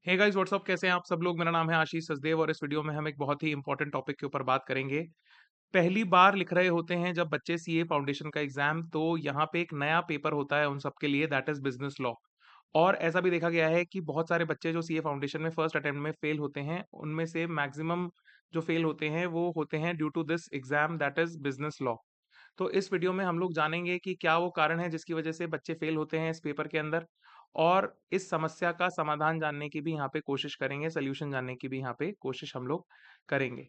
Hey guys what's up, कैसे हैं आप सब लोग। मेरा नाम है आशीष सचदेव और इस वीडियो में हम एक बहुत ही इंपॉर्टेंट टॉपिक के ऊपर बात करेंगे। पहली बार लिख रहे होते हैं जब बच्चे सीए फाउंडेशन का एग्जाम, तो यहाँ पे एक नया पेपर होता है उन सबके लिए, दैट इज बिजनेस लॉ। और ऐसा भी देखा गया है कि बहुत सारे बच्चे जो सीए फाउंडेशन में फर्स्ट अटेम्प्ट में फेल होते हैं, उनमें से मैक्सिमम जो फेल होते हैं वो होते हैं due to this exam, that is business law. तो इस वीडियो में हम लोग जानेंगे कि क्या वो कारण है जिसकी वजह से बच्चे फेल होते हैं इस पेपर के अंदर, और इस समस्या का समाधान जानने की भी यहाँ पे कोशिश करेंगे, सॉल्यूशन जानने की भी यहाँ पे कोशिश हम लोग करेंगे।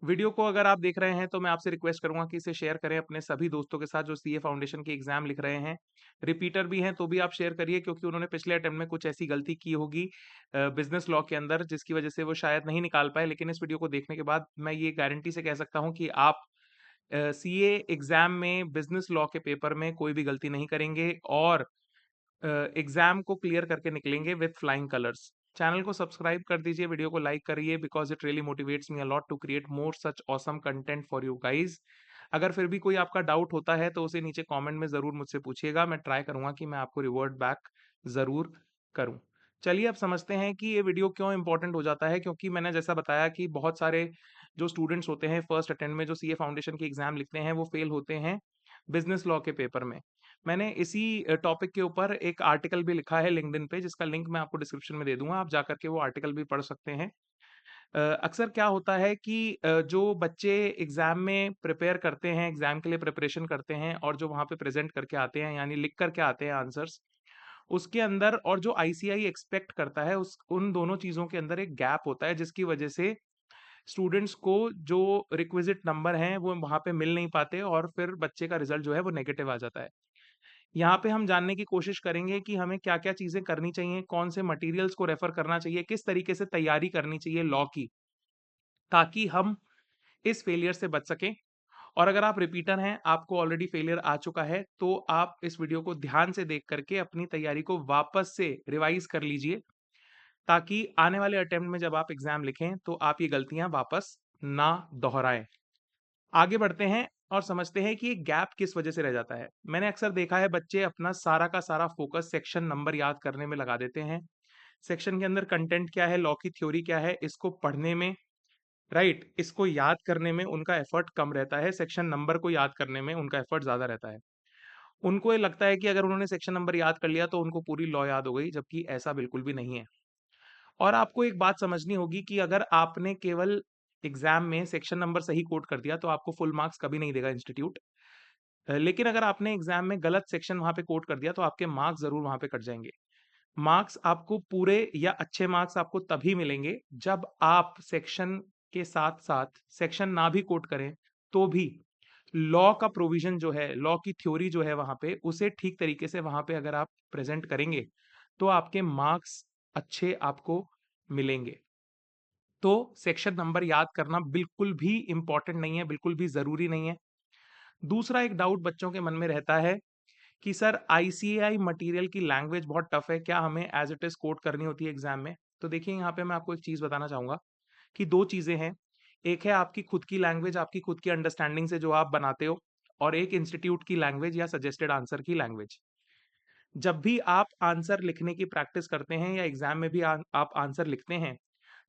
वीडियो को अगर आप देख रहे हैं तो मैं आपसे रिक्वेस्ट करूंगा कि इसे शेयर करें अपने सभी दोस्तों के साथ जो सीए फाउंडेशन की एग्जाम लिख रहे हैं। रिपीटर भी हैं तो भी आप शेयर करिए, क्योंकि उन्होंने पिछले अटेम्प्ट में कुछ ऐसी गलती की होगी बिजनेस लॉ के अंदर जिसकी वजह से वो शायद नहीं निकाल पाए, लेकिन इस वीडियो को देखने के बाद मैं ये गारंटी से कह सकता हूँ कि आप सीए एग्जाम में बिजनेस लॉ के पेपर में कोई भी गलती नहीं करेंगे और एग्जाम को क्लियर करके निकलेंगे विथ फ्लाइंग कलर्स। चैनल को सब्सक्राइब कर दीजिए, वीडियो को लाइक करिए, because it really motivates me a lot to create more such awesome content for you guys. अगर फिर भी कोई आपका डाउट होता है तो उसे नीचे कमेंट में जरूर मुझसे पूछिएगा, मैं ट्राई करूंगा कि मैं आपको रिवर्ट बैक जरूर करूं। चलिए अब समझते हैं कि ये वीडियो क्यों इंपॉर्टेंट हो जाता है, क्योंकि मैंने जैसा बताया कि बहुत सारे जो स्टूडेंट्स होते हैं फर्स्ट अटेम्प्ट में जो सीए फाउंडेशन की एग्जाम लिखते हैं वो फेल होते हैं बिजनेस लॉ के पेपर में। मैंने इसी टॉपिक के ऊपर एक आर्टिकल भी लिखा है लिंक्डइन पे, जिसका लिंक मैं आपको डिस्क्रिप्शन में दे दूंगा, आप जाकर के वो आर्टिकल भी पढ़ सकते हैं। अक्सर क्या होता है कि जो बच्चे एग्जाम में प्रिपेयर करते हैं, एग्जाम के लिए प्रिपरेशन करते हैं और जो वहाँ पे प्रेजेंट करके आते हैं, यानी लिख करके आते हैं आंसर्स, उसके अंदर और जो आईसीआई एक्सपेक्ट करता है उस उन दोनों चीजों के अंदर एक गैप होता है, जिसकी वजह से स्टूडेंट्स को जो रिक्विजिट नंबर हैं वो वहाँ पे मिल नहीं पाते और फिर बच्चे का रिजल्ट जो है वो नेगेटिव आ जाता है। यहाँ पे हम जानने की कोशिश करेंगे कि हमें क्या-क्या चीज़ें करनी चाहिए, कौन से मटेरियल्स को रेफर करना चाहिए, किस तरीके से तैयारी करनी चाहिए लॉ की, ताकि हम इस फेलियर से बच सकें। और अगर आप रिपीटर हैं, आपको ऑलरेडी फेलियर आ चुका है, तो आप इस वीडियो को ध्यान से देख करके अपनी तैयारी को वापस से रिवाइज कर लीजिए, ताकि आने वाले अटेम्प्ट में जब आप एग्जाम लिखें, तो आप ये गलतियां वापस ना दोहराएं। आगे बढ़ते हैं और समझते हैं कि ये गैप किस वजह से रह जाता है। मैंने अक्सर देखा है बच्चे अपना सारा का सारा फोकस सेक्शन नंबर याद करने में लगा देते हैं। सेक्शन के अंदर कंटेंट क्या है, लॉ की थ्योरी क्या है, इसको पढ़ने में, राइट, इसको याद करने में उनका एफर्ट कम रहता है, सेक्शन नंबर को याद करने में उनका एफर्ट ज्यादा रहता है। उनको ये लगता है कि अगर उन्होंने सेक्शन नंबर याद कर लिया तो उनको पूरी लॉ याद हो गई, जबकि ऐसा बिल्कुल भी नहीं है। और आपको एक बात समझनी होगी कि अगर आपने केवल एग्जाम में सेक्शन नंबर सही कोट कर दिया तो आपको फुल मार्क्स कभी नहीं देगा इंस्टीट्यूट। लेकिन अगर आपने एग्जाम में गलत सेक्शन वहां पे कोट कर दिया तो आपके मार्क्स जरूर वहां पे कट जाएंगे। मार्क्स आपको पूरे या अच्छे मार्क्स आपको तभी मिलेंगे जब आप सेक्शन के साथ साथ सेक्शन ना भी कोट करें तो भी लॉ का प्रोविजन जो है, लॉ की थ्योरी जो है वहां पे, उसे ठीक तरीके से वहां पे अगर आप प्रेजेंट करेंगे तो आपके मार्क्स अच्छे आपको मिलेंगे। तो सेक्शन नंबर याद करना बिल्कुल भी इंपॉर्टेंट नहीं है, बिल्कुल भी जरूरी नहीं है। दूसरा एक डाउट बच्चों के मन में रहता है कि सर आईसीएआई मटेरियल की लैंग्वेज बहुत टफ है, क्या हमें एज इट इज कोट करनी होती है एग्जाम में। तो देखिए यहाँ पे मैं आपको एक चीज बताना चाहूंगा कि दो चीजें हैं। एक है आपकी खुद की लैंग्वेज, आपकी खुद की अंडरस्टैंडिंग से जो आप बनाते हो, और एक इंस्टीट्यूट की लैंग्वेज या सजेस्टेड आंसर की लैंग्वेज। जब भी आप आंसर लिखने की प्रैक्टिस करते हैं या एग्जाम में भी आप आंसर लिखते हैं,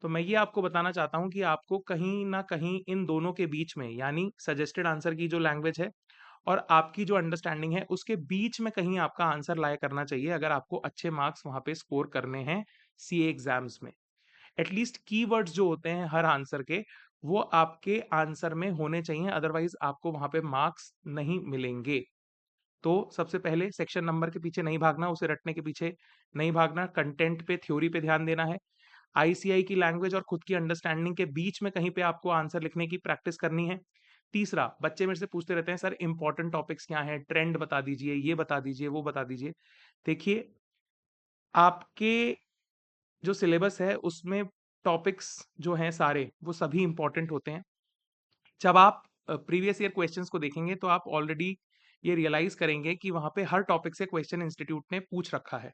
तो मैं ये आपको बताना चाहता हूं कि आपको कहीं ना कहीं इन दोनों के बीच में, यानी सजेस्टेड आंसर की जो लैंग्वेज है और आपकी जो अंडरस्टैंडिंग है, उसके बीच में कहीं आपका आंसर लाया करना चाहिए अगर आपको अच्छे मार्क्स वहां पे स्कोर करने हैं सीए एग्जाम्स में। एटलीस्ट कीवर्ड्स जो होते हैं हर आंसर के, वो आपके आंसर में होने चाहिए, अदरवाइज आपको वहां पे मार्क्स नहीं मिलेंगे। तो सबसे पहले सेक्शन नंबर के पीछे नहीं भागना, उसे रटने के पीछे नहीं भागना, कंटेंट पे, थ्योरी पे ध्यान देना है। आईसीआई की लैंग्वेज और खुद की अंडरस्टैंडिंग के बीच में कहीं पे आपको आंसर लिखने की प्रैक्टिस करनी है। तीसरा, बच्चे मेरे से पूछते रहते हैं सर इंपॉर्टेंट टॉपिक्स क्या हैं, ट्रेंड बता दीजिए, ये बता दीजिए, वो बता दीजिए। देखिए, आपके जो सिलेबस है उसमें टॉपिक्स जो हैं सारे वो सभी इंपॉर्टेंट होते हैं। जब आप प्रीवियस ईयर क्वेश्चंस को देखेंगे तो आप ऑलरेडी ये रियलाइज करेंगे कि वहां पे हर टॉपिक से क्वेश्चन इंस्टीट्यूट ने पूछ रखा है।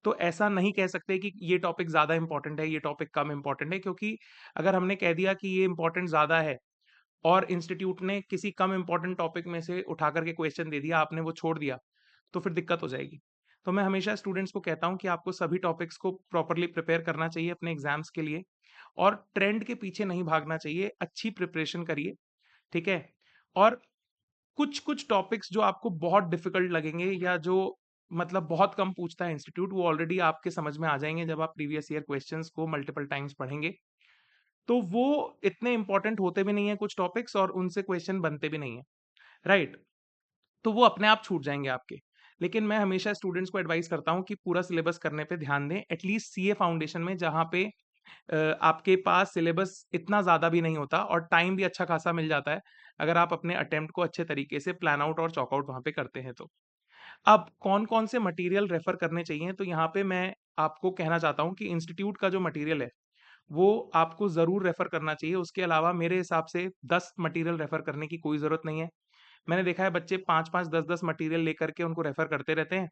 तो ऐसा नहीं कह सकते कि ये टॉपिक ज्यादा इंपॉर्टेंट है, ये टॉपिक कम इंपॉर्टेंट है, क्योंकि अगर हमने कह दिया कि ये इंपॉर्टेंट ज्यादा है और इंस्टीट्यूट ने किसी कम इंपॉर्टेंट टॉपिक में से उठा करके क्वेश्चन दे दिया, आपने वो छोड़ दिया, तो फिर दिक्कत हो जाएगी। तो मैं हमेशा स्टूडेंट्स को कहता हूँ कि आपको सभी टॉपिक्स को प्रॉपर्ली प्रिपेयर करना चाहिए अपने एग्जाम्स के लिए और ट्रेंड के पीछे नहीं भागना चाहिए, अच्छी प्रिपरेशन करिए, ठीक है? और कुछ-कुछ टॉपिक्स जो आपको बहुत डिफिकल्ट लगेंगे या जो मतलब बहुत कम पूछता है इंस्टीट्यूट, वो ऑलरेडी आपके समझ में आ जाएँगे जब आप प्रीवियस ईयर क्वेश्चंस को मल्टीपल टाइम्स पढ़ेंगे। तो वो इतने इम्पोर्टेंट होते भी नहीं है कुछ टॉपिक्स और उनसे क्वेश्चन बनते भी नहीं है, राइट? तो वो अपने आप छूट जाएँगे आपके। लेकिन मैं हमेशा स्टूडेंट्स को एडवाइस करता हूँ कि पूरा सिलेबस करने पे ध्यान दें, एटलीस्ट सीए फाउंडेशन में जहाँ पे आपके पास सिलेबस इतना ज़्यादा भी नहीं होता और टाइम भी अच्छा खासा मिल जाता है, अगर आप अपने अटेम्प्ट को अच्छे तरीके से प्लान आउट और चॉक आउट वहाँ पे करते हैं तो। अब कौन-कौन से मटेरियल रेफर करने चाहिए, तो यहाँ पे मैं आपको कहना चाहता हूँ कि इंस्टीट्यूट का जो मटेरियल है, वो आपको ज़रूर रेफर करना चाहिए। उसके अलावा मेरे हिसाब से 10 मटेरियल रेफर करने की कोई ज़रूरत नहीं है। मैंने देखा है बच्चे 5-5, 10-10 मटेरियल लेकर के उनको रेफर करते रहते हैं।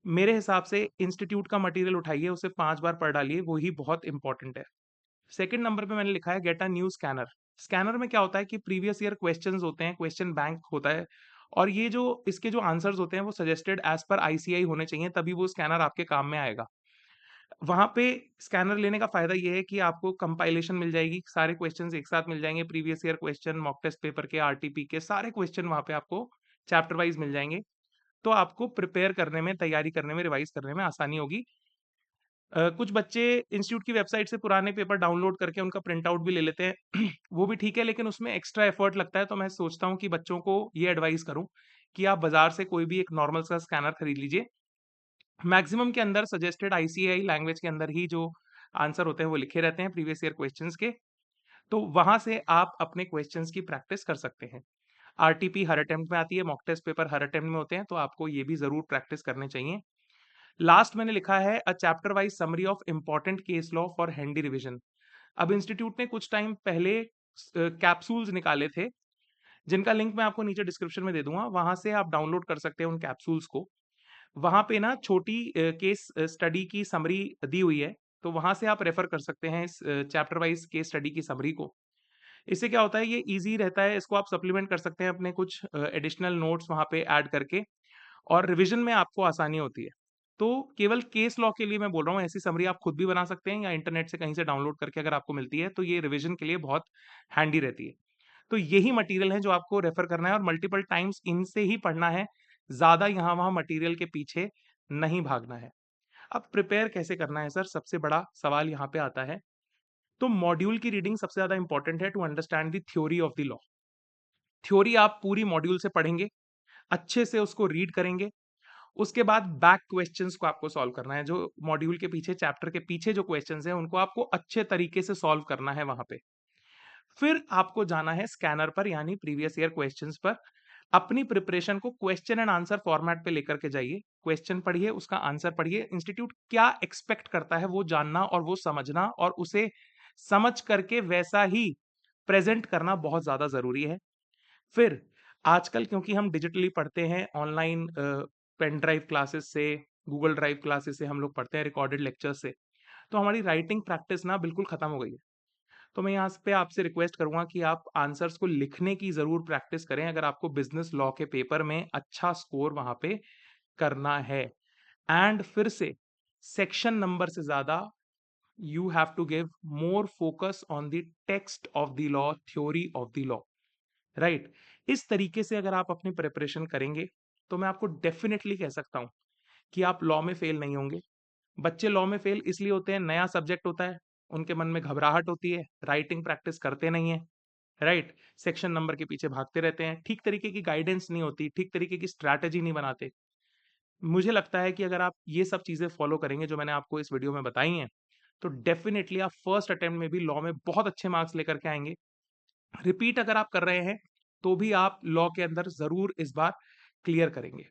मेरे हिसाब से इंस्टीट्यूट का मटेरियल उठाइए, उसे 5 बार पढ़ डालिए, वो ही बहुत इम्पोर्टेंट है। सेकंड नंबर पे मैंने लिखा है get a new scanner. Scanner में क्या होता है कि प्रीवियस ईयर क्वेश्चंस होते हैं, क्वेश्चन बैंक होता है और ये जो इसके जो आंसर्स होते हैं वो सजेस्टेड एज पर आईसीआई होने चाहिए, तभी वो स्कैनर आपके काम में आएगा। वहाँ पे स्कैनर लेने का फ़ायदा ये है कि आपको कंपाइलेशन मिल जाएगी, सारे क्वेश्चंस एक साथ मिल जाएँगे, previous year question, mock test paper के, आरटीपी के सारे क्वेश्चन वहाँ पे आपको चैप्टर वाइज़ मिल जाएँगे। तो आपको प्रिपेयर करने में, तैयारी करने में, रिवाइज़ करने में आसानी होगी। कुछ बच्चे इंस्टीट्यूट की वेबसाइट से पुराने पेपर डाउनलोड करके उनका प्रिंट आउट भी ले लेते हैं। वो भी ठीक है, लेकिन उसमें एक्स्ट्रा एफर्ट लगता है, तो मैं सोचता हूँ कि बच्चों को ये एडवाइस करूँ कि आप बाज़ार से कोई भी एक नॉर्मल सा स्कैनर खरीद लीजिए। मैक्सिमम के अंदर सजेस्टेड आईसीएआई लैंग्वेज के अंदर ही जो आंसर होते हैं वो लिखे रहते हैं प्रीवियस ईयर क्वेश्चंस के, तो वहाँ से आप अपने क्वेश्चंस की प्रैक्टिस कर सकते हैं। आरटीपी हर अटेम्प्ट में आती है, मॉक टेस्ट पेपर हर अटेम्प्ट में होते हैं, तो आपको ये भी ज़रूर प्रैक्टिस करने चाहिए। लास्ट मैंने लिखा है a chapter wise summary of important case law for handy revision. अब इंस्टीट्यूट ने कुछ टाइम पहले कैप्सूल्स निकाले थे, जिनका लिंक मैं आपको नीचे डिस्क्रिप्शन में दे दूंगा, वहां से आप डाउनलोड कर सकते हैं उन कैप्सूल्स को। वहां पे ना छोटी केस स्टडी की समरी दी हुई है, तो वहां से आप रेफर कर सकते हैं इस चैप्टर वाइज केस स्टडी की समरी को। इससे क्या होता है, ये इजी रहता है, इसको आप सप्लीमेंट कर सकते हैं अपने कुछ एडिशनल नोट्स वहां पे ऐड करके और रिवीजन में आपको आसानी होती है। तो केवल केस लॉ के लिए मैं बोल रहा हूँ, ऐसी समरी आप खुद भी बना सकते हैं या इंटरनेट से कहीं से डाउनलोड करके अगर आपको मिलती है, तो ये रिवीजन के लिए बहुत हैंडी रहती है। तो यही मटेरियल है जो आपको रेफर करना है और मल्टीपल टाइम्स इनसे ही पढ़ना है। ज़्यादा यहाँ-वहाँ मटेरियल के पीछे नहीं भागना है। अब प्रिपेयर कैसे करना है सर? सबसे बड़ा सवाल यहाँ पे आता है। तो मॉड्यूल की रीडिंग सबसे ज़्यादा इंपॉर्टेंट है to understand the theory of the law. Theory आप पूरी मॉड्यूल से पढ़ेंगे, अच्छे से उसको रीड करेंगे, उसके बाद बैक क्वेश्चंस को आपको सॉल्व करना है। जो मॉड्यूल के पीछे, चैप्टर के पीछे जो क्वेश्चंस हैं, उनको आपको अच्छे तरीके से सॉल्व करना है वहां पे। फिर आपको जाना है स्कैनर पर, यानी प्रीवियस ईयर क्वेश्चंस पर। अपनी प्रिपरेशन को क्वेश्चन एंड आंसर फॉर्मेट पे लेकर के जाइए। क्वेश्चन पढ़िए, उसका आंसर पढ़िए, इंस्टीट्यूट क्या एक्सपेक्ट करता है वो जानना और वो समझना और उसे समझ करके वैसा ही प्रेजेंट करना बहुत ज्यादा जरूरी है। फिर आजकल क्योंकि हम डिजिटली पढ़ते हैं, ऑनलाइन पेन ड्राइव क्लासेस से, गूगल ड्राइव क्लासेस से हम लोग पढ़ते हैं, रिकॉर्डेड लेक्चर से, तो हमारी राइटिंग प्रैक्टिस ना बिल्कुल खत्म हो गई है। तो मैं यहाँ पे आपसे रिक्वेस्ट करूंगा कि आप आंसर्स को लिखने की जरूर प्रैक्टिस करें, अगर आपको बिजनेस लॉ के पेपर में अच्छा स्कोर वहां पे करना है। एंड फिर से सेक्शन नंबर से ज्यादा you have to give more focus on the text of the law, theory of the law, right? इस तरीके से अगर आप अपनी प्रिपरेशन करेंगे, तो मैं आपको डेफिनेटली कह सकता हूं कि आप लॉ में फेल नहीं होंगे। बच्चे लॉ में फेल इसलिए होते हैं, नया सब्जेक्ट होता है, उनके मन में घबराहट होती है, राइटिंग प्रैक्टिस करते नहीं है, राइट? सेक्शन नंबर के पीछे भागते रहते हैं, ठीक तरीके की गाइडेंस नहीं होती, ठीक तरीके की स्ट्रैटेजी नहीं बनाते। मुझे लगता है कि अगर आप ये सब चीजें फॉलो करेंगे जो मैंने आपको इस वीडियो में बताई हैं, तो डेफिनेटली आप फर्स्ट अटेम्प्ट में भी लॉ में बहुत अच्छे मार्क्स लेकर के आएंगे। रिपीट अगर आप कर रहे हैं, तो भी आप लॉ के अंदर ज़रूर इस बार क्लियर करेंगे।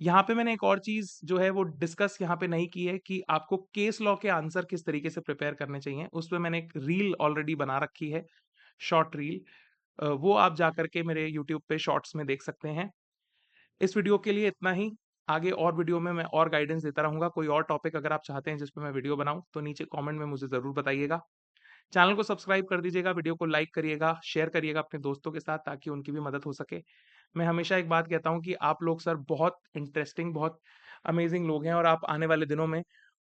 यहाँ पे मैंने एक और चीज़ जो है वो डिस्कस यहाँ पे नहीं की है कि आपको केस लॉ के आंसर किस तरीके से प्रिपेयर करने चाहिए। उस पे मैंने एक रील ऑलरेडी बना रखी है, शॉर्ट रील। वो आप जाकर के मेरे यूट्यूब पे शॉर्ट्स में देख सकते हैं। इस वीडियो के लिए इतना ही। आगे और वीडियो में मैं और गाइडेंस देता रहूँगा। कोई और टॉपिक अगर आप चाहते हैं जिस पे मैं वीडियो बनाऊँ, तो नीचे कमेंट में मुझे ज़रूर बताइएगा। चैनल को सब्सक्राइब कर दीजिएगा, वीडियो को लाइक करिएगा, शेयर करिएगा अपने दोस्तों के साथ ताकि उनकी भी मदद हो सके। मैं हमेशा एक बात कहता हूँ कि आप लोग सर बहुत इंटरेस्टिंग, बहुत अमेज़िंग लोग हैं और आप आने वाले दिनों में